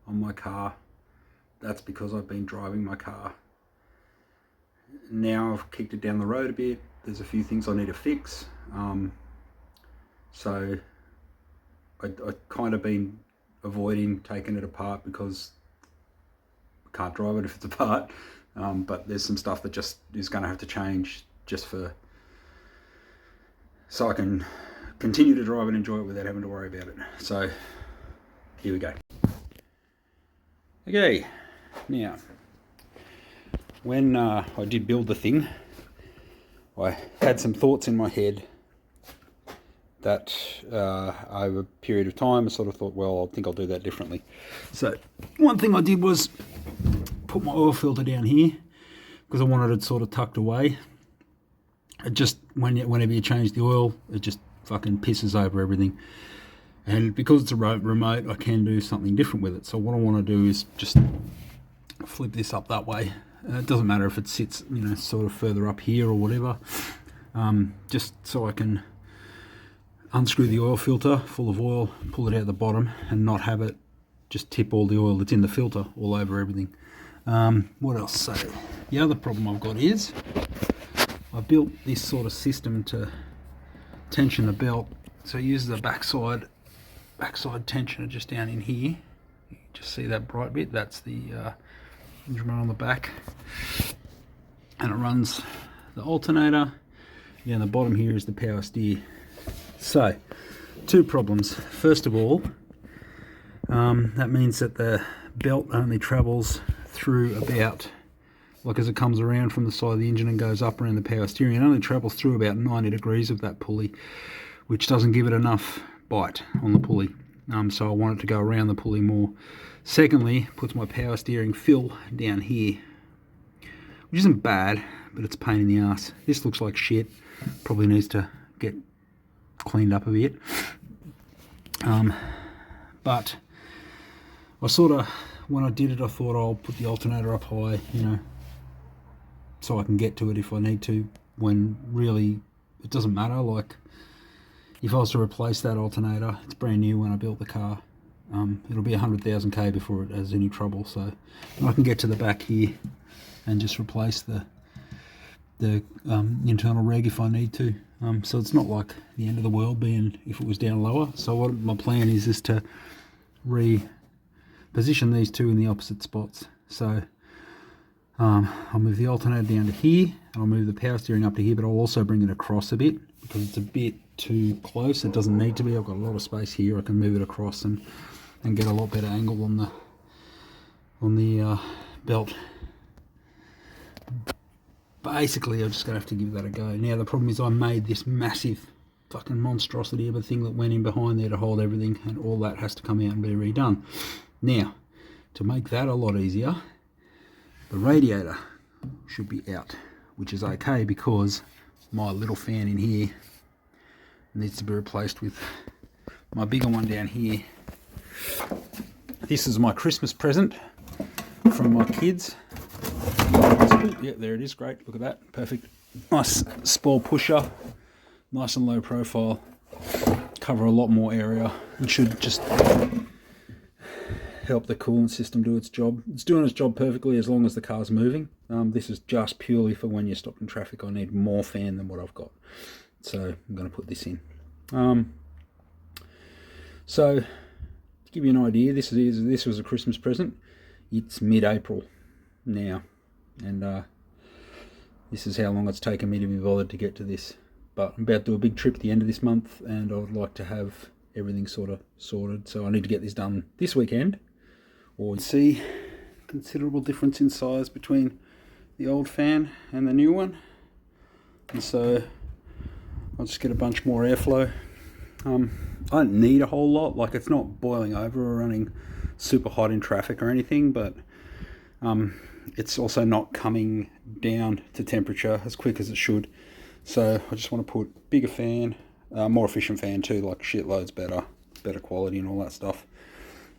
on my car. That's because I've been driving my car. Now I've kicked it down the road a bit. There's a few things I need to fix. So I kind of been avoiding taking it apart because I can't drive it if it's apart. But there's some stuff that just is going to have to change so I can continue to drive and enjoy it without having to worry about it. So here we go. Okay, now when I did build the thing, I had some thoughts in my head that over a period of time I sort of thought, well, I think I'll do that differently. So one thing I did was put my oil filter down here because I wanted it sort of tucked away. It just, whenever you change the oil, it just fucking pisses over everything. And because it's a remote, I can do something different with it. So what I want to do is just flip this up that way. It doesn't matter if it sits, sort of further up here or whatever. Just so I can unscrew the oil filter full of oil, pull it out the bottom, and not have it just tip all the oil that's in the filter all over everything. What else? So the other problem I've got is I built this sort of system to tension the belt. So it uses the backside tensioner just down in here. You just see that bright bit? That's the engine run on the back, and it runs the alternator. Down the bottom here is the power steer. So, two problems. First of all, that means that the belt only travels through about, like as it comes around from the side of the engine and goes up around the power steering, it only travels through about 90 degrees of that pulley, which doesn't give it enough bite on the pulley. So I want it to go around the pulley more. Secondly, puts my power steering fill down here, which isn't bad, but it's a pain in the ass. This looks like shit. Probably needs to get cleaned up a bit. But I sort of, when I did it, I thought I'll put the alternator up high, so I can get to it if I need to, when really it doesn't matter. Like, if I was to replace that alternator, it's brand new when I built the car, it'll be 100,000 k before it has any trouble. So I can get to the back here and just replace the internal reg if I need to. So it's not like the end of the world being if it was down lower. So what my plan is to reposition these two in the opposite spots. So I'll move the alternator down to here, and I'll move the power steering up to here, but I'll also bring it across a bit because it's a bit too close. It doesn't need to be. I've got a lot of space here. I can move it across and get a lot better angle on the belt. Basically, I'm just going to have to give that a go. Now, the problem is I made this massive fucking monstrosity of a thing that went in behind there to hold everything, and all that has to come out and be redone. Now, to make that a lot easier, the radiator should be out, which is okay because my little fan in here needs to be replaced with my bigger one down here. This is my Christmas present from my kids. Yeah, there it is. Great. Look at that. Perfect. Nice spoil pusher. Nice and low profile. Cover a lot more area and should just help the coolant system do its job. It's doing its job perfectly as long as the car's moving. This is just purely for when you're stopped in traffic. I need more fan than what I've got. So I'm going to put this in. So to give you an idea, this was a Christmas present. It's mid-April now, and this is how long it's taken me to be bothered to get to this. But I'm about to do a big trip at the end of this month, and I would like to have everything sort of sorted. So I need to get this done this weekend. Or you see considerable difference in size between the old fan and the new one, and so I'll just get a bunch more airflow. I don't need a whole lot. Like, it's not boiling over or running super hot in traffic or anything, but it's also not coming down to temperature as quick as it should. So I just want to put bigger fan, more efficient fan too, like shitloads better quality and all that stuff,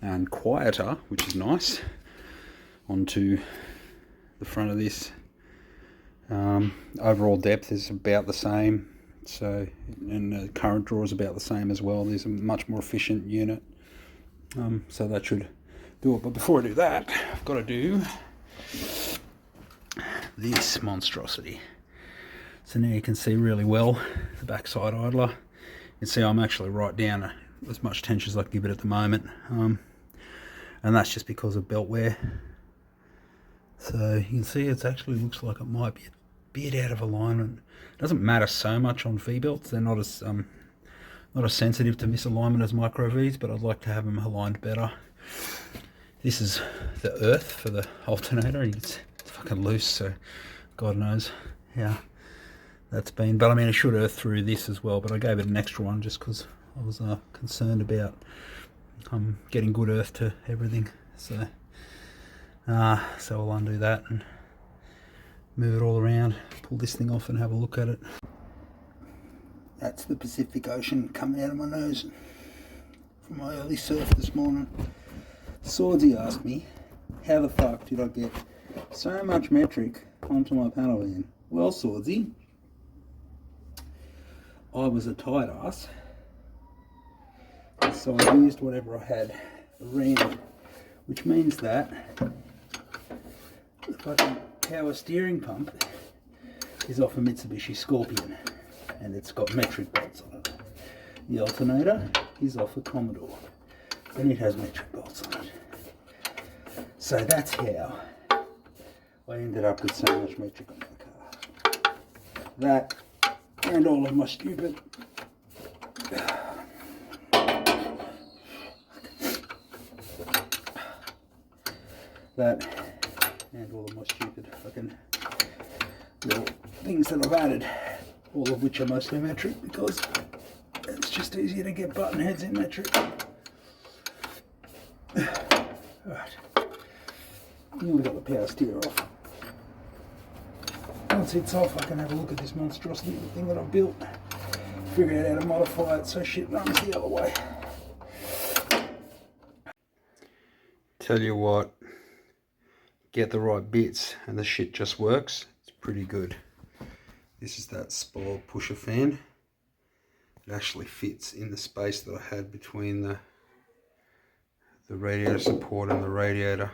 and quieter, which is nice, onto the front of this. Overall depth is about the same, so, and the current draw is about the same as well. There's a much more efficient unit, so that should do it. But before I do that, I've got to do this monstrosity. So now you can see really well the backside idler. You can see I'm actually right down as much tension as I can give it at the moment. And that's just because of belt wear. So you can see it actually looks like it might be a bit out of alignment. It doesn't matter so much on V belts. They're not as sensitive to misalignment as micro Vs, but I'd like to have them aligned better. This is the earth for the alternator. It's fucking loose, so God knows how that's been. But I mean, I should earth through this as well, but I gave it an extra one just because I was concerned about getting good earth to everything. So I'll undo that and move it all around, pull this thing off and have a look at it. That's the Pacific Ocean coming out of my nose from my early surf this morning. Swordsy asked me, how the fuck did I get so much metric onto my panel van? Well, Swordsy, I was a tight ass, so I used whatever I had around, which means that the fucking power steering pump is off a Mitsubishi Scorpion and it's got metric bolts on it. The alternator is off a Commodore and it has metric bolts on it. So that's how I ended up with so much metric on my car. That and all of my stupid fucking little things that I've added, all of which are mostly metric because it's just easier to get button heads in metric. Alright, now we've got the power steer off. Once it's off, I can have a look at this monstrosity of a thing that I've built, figure out how to modify it so shit runs the other way. Tell you what, get the right bits and the shit just works. It's pretty good. This is that Spoil pusher fan. It actually fits in the space that I had between the radiator support and the radiator.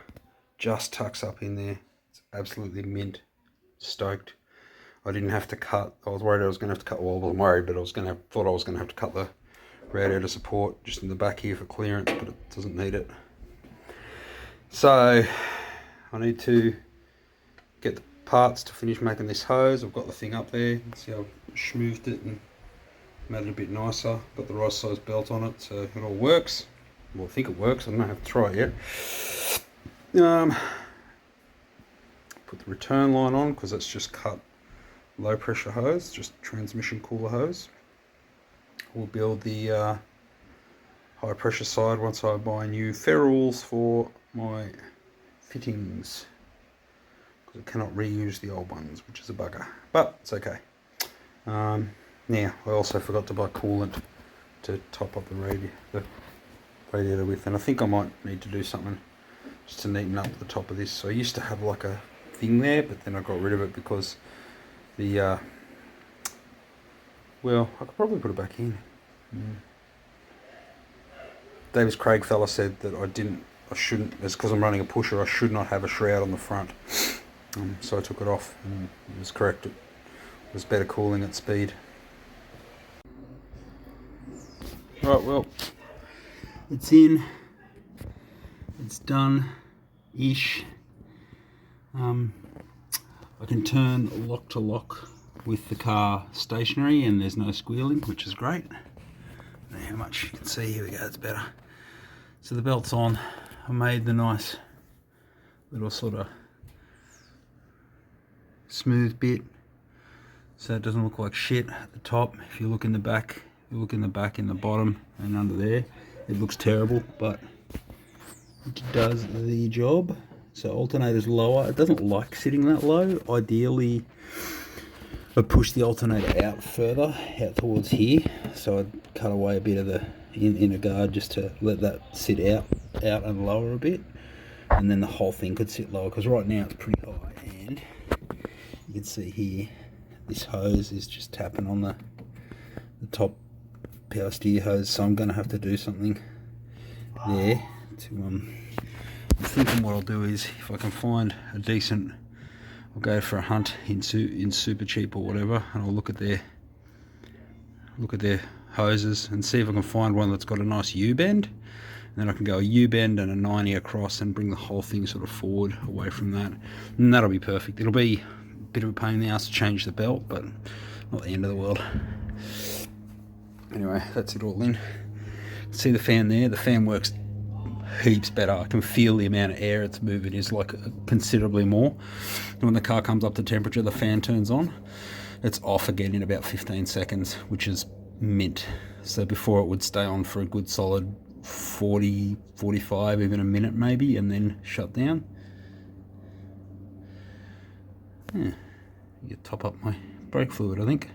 Just tucks up in there. It's absolutely mint. Stoked. I didn't have to cut. I was worried I was going to have to cut. Well, I wasn't worried, but thought I was going to have to cut the radiator support just in the back here for clearance, but it doesn't need it. So I need to get the parts to finish making this hose. I've got the thing up there. See how I've smoothed it and made it a bit nicer. Got the right size belt on it, so it all works. Well, I think it works. I don't have to try it yet. Put the return line on because that's just cut low pressure hose, just transmission cooler hose. We'll build the high pressure side once I buy new ferrules for my fittings, because I cannot reuse the old ones, which is a bugger, but it's okay. Now I also forgot to buy coolant to top up the radiator with, and I think I might need to do something just to neaten up the top of this. So I used to have like a thing there, but then I got rid of it because the well, I could probably put it back in. Davis Craig fella said that I shouldn't, it's because I'm running a pusher, I should not have a shroud on the front. So I took it off and it was correct. It was better cooling at speed. Right, well, it's in, it's done-ish. I can turn lock to lock with the car stationary and there's no squealing, which is great. I don't know how much you can see. Here we go, it's better. So the belt's on. I made the nice little sort of smooth bit so it doesn't look like shit at the top. If you look in the back, in the bottom and under there, it looks terrible, but it does the job. So alternator's lower. It doesn't like sitting that low. Ideally, I push the alternator out further, out towards here. So I'd cut away a bit of the inner guard just to let that sit out and lower a bit. And then the whole thing could sit lower, because right now it's pretty high. And you can see here, this hose is just tapping on the top power steer hose. So I'm going to have to do something there to thinking what I'll do is, if I can find a decent, I'll go for a hunt in Super Cheap or whatever, and I'll look at their hoses and see if I can find one that's got a nice U-bend. And then I can go a U-bend and a 90 across and bring the whole thing sort of forward away from that. And that'll be perfect. It'll be a bit of a pain in the ass to change the belt, but not the end of the world. Anyway, that's it all in. See the fan there? The fan works heaps better. I can feel the amount of air it's moving is like considerably more. And when the car comes up to temperature, the fan turns on. It's off again in about 15 seconds, which is mint. So before it would stay on for a good solid 40, 45, even a minute maybe, and then shut down. Yeah, you top up my brake fluid, I think.